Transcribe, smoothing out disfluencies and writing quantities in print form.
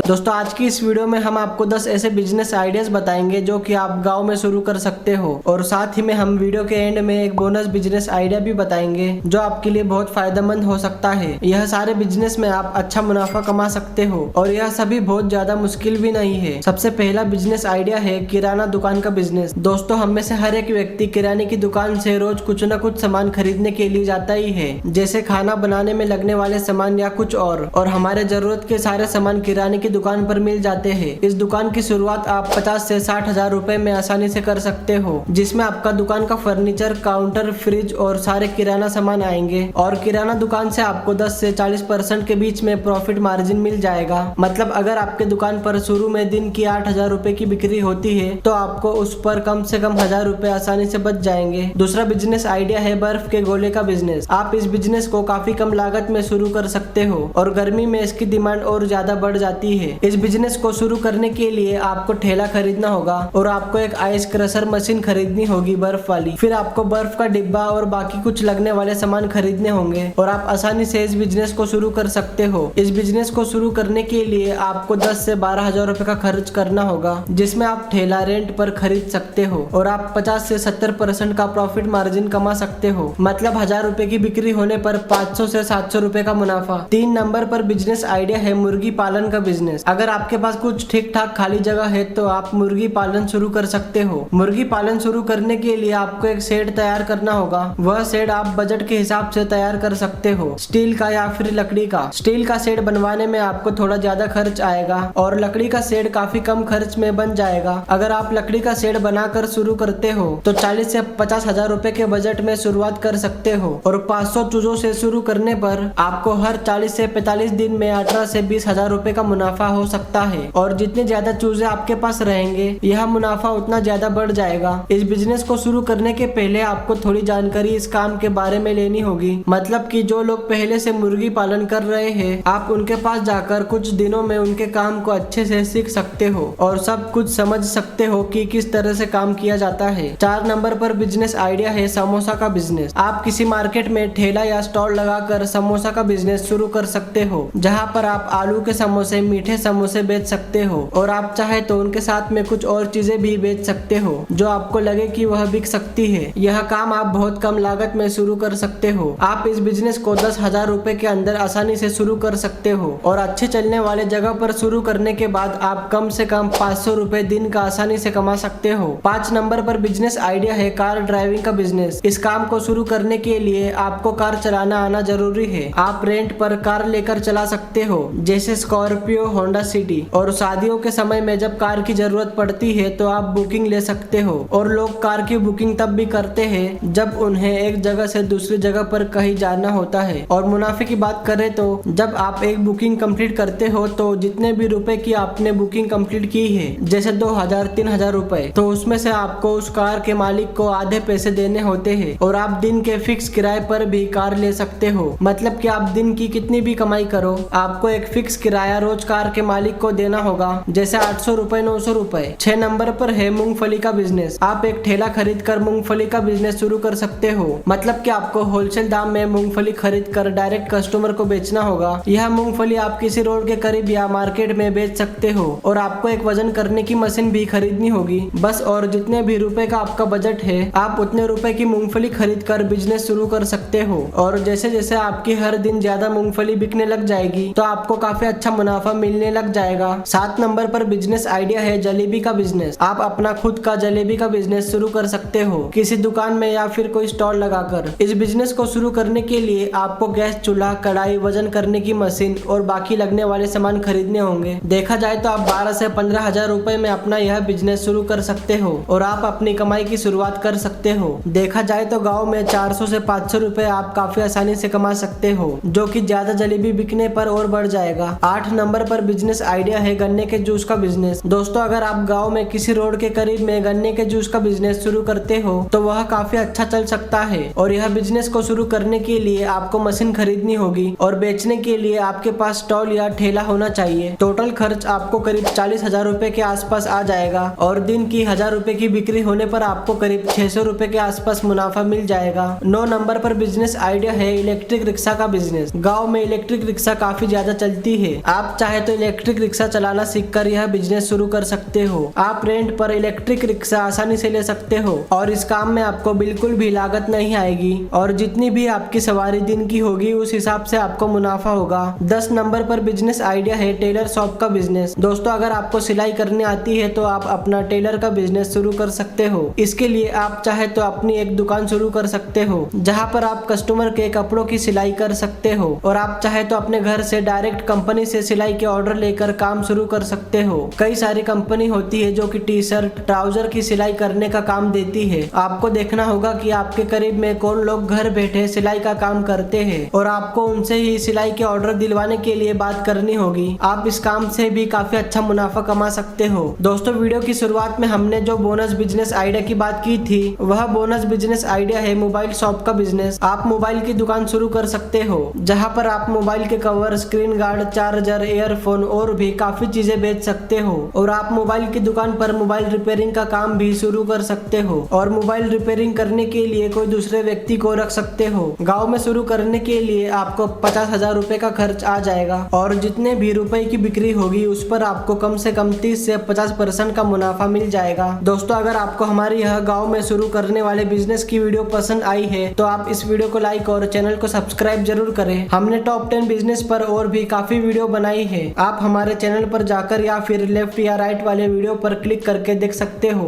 दोस्तों आज की इस वीडियो में हम आपको 10 ऐसे बिजनेस आइडियाज बताएंगे जो कि आप गांव में शुरू कर सकते हो, और साथ ही में हम वीडियो के एंड में एक बोनस बिजनेस आइडिया भी बताएंगे जो आपके लिए बहुत फायदेमंद हो सकता है। यह सारे बिजनेस में आप अच्छा मुनाफा कमा सकते हो और यह सभी बहुत ज्यादा मुश्किल भी नहीं है। सबसे पहला बिजनेस आइडिया है किराना दुकान का बिजनेस। दोस्तों हम में से हर एक व्यक्ति किराने की दुकान से रोज कुछ न कुछ सामान खरीदने के लिए जाता ही है, जैसे खाना बनाने में लगने वाले सामान या कुछ और हमारे जरूरत के सारे सामान किराने की दुकान पर मिल जाते हैं। इस दुकान की शुरुआत आप 50 से 60 हजार रुपए में आसानी से कर सकते हो, जिसमें आपका दुकान का फर्नीचर, काउंटर, फ्रिज और सारे किराना सामान आएंगे। और किराना दुकान से आपको 10 से 40% के बीच में प्रॉफिट मार्जिन मिल जाएगा। मतलब अगर आपके दुकान पर शुरू में दिन की 8,000 रुपए की बिक्री होती है तो आपको उस पर कम से कम 1,000 रुपए आसानी से बच जाएंगे। दूसरा बिजनेस आइडिया है बर्फ के गोले का बिजनेस। आप इस बिजनेस को काफी कम लागत में शुरू कर सकते हो और गर्मी में इसकी डिमांड और ज्यादा बढ़ जाती है। इस बिजनेस को शुरू करने के लिए आपको ठेला खरीदना होगा और आपको एक आइस क्रशर मशीन खरीदनी होगी बर्फ वाली। फिर आपको बर्फ का डिब्बा और बाकी कुछ लगने वाले सामान खरीदने होंगे और आप आसानी से इस बिजनेस को शुरू कर सकते हो। इस बिजनेस को शुरू करने के लिए आपको 10 से 12,000 रुपए का खर्च करना होगा, जिसमें आप ठेला रेंट पर खरीद सकते हो और आप 50 से 70% का प्रॉफिट मार्जिन कमा सकते हो। मतलब 1,000 रुपए की बिक्री होने पर 500 से 700 रुपए का मुनाफा। 3 नंबर पर बिजनेस आइडिया है मुर्गी पालन का बिजनेस। अगर आपके पास कुछ ठीक ठाक खाली जगह है तो आप मुर्गी पालन शुरू कर सकते हो। मुर्गी पालन शुरू करने के लिए आपको एक शेड तैयार करना होगा। वह शेड आप बजट के हिसाब से तैयार कर सकते हो, स्टील का या फिर लकड़ी का। स्टील का शेड बनवाने में आपको थोड़ा ज्यादा खर्च आएगा और लकड़ी का शेड काफी कम खर्च में बन जाएगा। अगर आप लकड़ी का शेड बनाकर शुरू करते हो तो 40 से 50 हजार रुपए के बजट में शुरुआत कर सकते हो और 500 चूजों से शुरू करने पर आपको हर 40 से 45 दिन में 18 से 20 हजार रुपए का मुनाफा हो सकता है। और जितने ज्यादा चूजे आपके पास रहेंगे यह मुनाफा उतना ज्यादा बढ़ जाएगा। इस बिजनेस को शुरू करने के पहले आपको थोड़ी जानकारी इस काम के बारे में लेनी होगी। मतलब कि जो लोग पहले से मुर्गी पालन कर रहे हैं आप उनके पास जाकर कुछ दिनों में उनके काम को अच्छे से सीख सकते हो और सब कुछ समझ सकते हो कि किस तरह से काम किया जाता है। 4 नंबर पर बिजनेस आइडिया है समोसा का बिजनेस। आप किसी मार्केट में ठेला या स्टॉल लगाकर समोसा का बिजनेस शुरू कर सकते हो, जहाँ पर आप आलू के समोसे, मीठे समोसे बेच सकते हो और आप चाहे तो उनके साथ में कुछ और चीजें भी बेच सकते हो जो आपको लगे कि वह बिक सकती है। यह काम आप बहुत कम लागत में शुरू कर सकते हो। आप इस बिजनेस को 10,000 रुपए के अंदर आसानी से शुरू कर सकते हो और अच्छे चलने वाले जगह पर शुरू करने के बाद आप कम से कम 500 रुपए दिन का आसानी से कमा सकते हो। 5 नंबर पर बिजनेस आइडिया है कार ड्राइविंग का बिजनेस। इस काम को शुरू करने के लिए आपको कार चलाना आना जरूरी है। आप रेंट पर कार लेकर चला सकते हो, जैसे स्कॉर्पियो, होंडा सिटी। और शादियों के समय में जब कार की जरूरत पड़ती है तो आप बुकिंग ले सकते हो। और लोग कार की बुकिंग तब भी करते हैं जब उन्हें एक जगह से दूसरी जगह पर कहीं जाना होता है। और मुनाफे की बात करें तो जब आप एक बुकिंग कंप्लीट करते हो तो जितने भी रुपए की आपने बुकिंग कंप्लीट की है, जैसे 2,000 3,000 रुपए, तो उसमें से आपको उस कार के मालिक को आधे पैसे देने होते हैं और आप दिन के फिक्स किराए पर भी कार ले सकते हो। मतलब कि आप दिन की कितनी भी कमाई करो आपको एक फिक्स किराया रोज कार के मालिक को देना होगा, जैसे 800 रुपए, 900 रुपए। 6 नंबर पर है मूंगफली का बिजनेस। आप एक ठेला खरीद कर मूंगफली का बिजनेस शुरू कर सकते हो। मतलब कि आपको होलसेल दाम में मूंगफली खरीद कर डायरेक्ट कस्टमर को बेचना होगा। यह मूंगफली आप किसी रोड के करीब या मार्केट में बेच सकते हो और आपको एक वजन करने की मशीन भी खरीदनी होगी बस। और जितने भी रुपए का आपका बजट है आप उतने रुपए की मूंगफली खरीद कर बिजनेस शुरू कर सकते हो। और जैसे जैसे आपकी हर दिन ज्यादा मूंगफली बिकने लग जाएगी तो आपको काफी अच्छा मुनाफा मिलने लग जाएगा। 7 नंबर पर बिजनेस आइडिया है जलेबी का बिजनेस। आप अपना खुद का जलेबी का बिजनेस शुरू कर सकते हो, किसी दुकान में या फिर कोई स्टॉल लगाकर। इस बिजनेस को शुरू करने के लिए आपको गैस चूल्हा, कढ़ाई, वजन करने की मशीन और बाकी लगने वाले सामान खरीदने होंगे। देखा जाए तो आप 12 से 15,000 रुपए में अपना यह बिजनेस शुरू कर सकते हो और आप अपनी कमाई की शुरुआत कर सकते हो। देखा जाए तो गाँव में 400 से 500 रुपए आप काफी आसानी से कमा सकते हो, जो कि ज्यादा जलेबी बिकने पर और बढ़ जाएगा। 8 नंबर पर बिजनेस आइडिया है गन्ने के जूस का बिजनेस। दोस्तों अगर आप गांव में किसी रोड के करीब में गन्ने के जूस का बिजनेस शुरू करते हो तो वह काफी अच्छा चल सकता है। और यह बिजनेस को शुरू करने के लिए आपको मशीन खरीदनी होगी और बेचने के लिए आपके पास स्टॉल या ठेला होना चाहिए। टोटल खर्च आपको करीब 40,000 रुपए के आसपास आ जाएगा और दिन की 1,000 रुपए की बिक्री होने पर आपको करीब 600 रुपए के आसपास मुनाफा मिल जाएगा। 9 नंबर पर बिजनेस आइडिया है इलेक्ट्रिक रिक्शा का बिजनेस। गाँव में इलेक्ट्रिक रिक्शा काफी ज्यादा चलती है। आप चाहे तो इलेक्ट्रिक रिक्शा चलाना सीखकर यह बिजनेस शुरू कर सकते हो। आप रेंट पर इलेक्ट्रिक रिक्शा आसानी से ले सकते हो और इस काम में आपको बिल्कुल भी लागत नहीं आएगी और जितनी भी आपकी सवारी दिन की होगी उस हिसाब से आपको मुनाफा होगा। 10 नंबर पर बिजनेस आइडिया है टेलर शॉप का बिजनेस। दोस्तों, अगर आपको सिलाई करनी आती है तो आप अपना टेलर का बिजनेस शुरू कर सकते हो। इसके लिए आप चाहे तो अपनी एक दुकान शुरू कर सकते हो जहाँ पर आप कस्टमर के कपड़ों की सिलाई कर सकते हो और आप चाहे तो अपने घर से डायरेक्ट कंपनी से सिलाई के ऑर्डर लेकर काम शुरू कर सकते हो। कई सारी कंपनी होती है जो कि टी शर्ट ट्राउजर की सिलाई करने का काम देती है। आपको देखना होगा कि आपके करीब में कौन लोग घर बैठे सिलाई का काम करते हैं और आपको उनसे ही सिलाई के ऑर्डर दिलवाने के लिए बात करनी होगी। आप इस काम से भी काफी अच्छा मुनाफा कमा सकते हो। दोस्तों, वीडियो की शुरुआत में हमने जो बोनस बिजनेस आइडिया की बात की थी वह बोनस बिजनेस आइडिया है मोबाइल शॉप का बिजनेस। आप मोबाइल की दुकान शुरू कर सकते हो जहाँ पर आप मोबाइल के cover, screen guard, charger, earphone और भी काफी चीजें बेच सकते हो और आप मोबाइल की दुकान पर मोबाइल रिपेयरिंग का काम भी शुरू कर सकते हो और मोबाइल रिपेयरिंग करने के लिए कोई दूसरे व्यक्ति को रख सकते हो। गाँव में शुरू करने के लिए आपको 50,000 रुपए का खर्च आ जाएगा और जितने भी रुपए की बिक्री होगी उस पर आपको कम से कम 30 से 50% का मुनाफा मिल जाएगा। दोस्तों, अगर आपको हमारी यह गाँव में शुरू करने वाले बिजनेस की वीडियो पसंद आई है तो आप इस वीडियो को लाइक और चैनल को सब्सक्राइब जरूर करें। हमने टॉप 10 बिजनेस पर और भी काफी वीडियो बनाई है। आप हमारे चैनल पर जाकर या फिर लेफ्ट या राइट वाले वीडियो पर क्लिक करके देख सकते हो।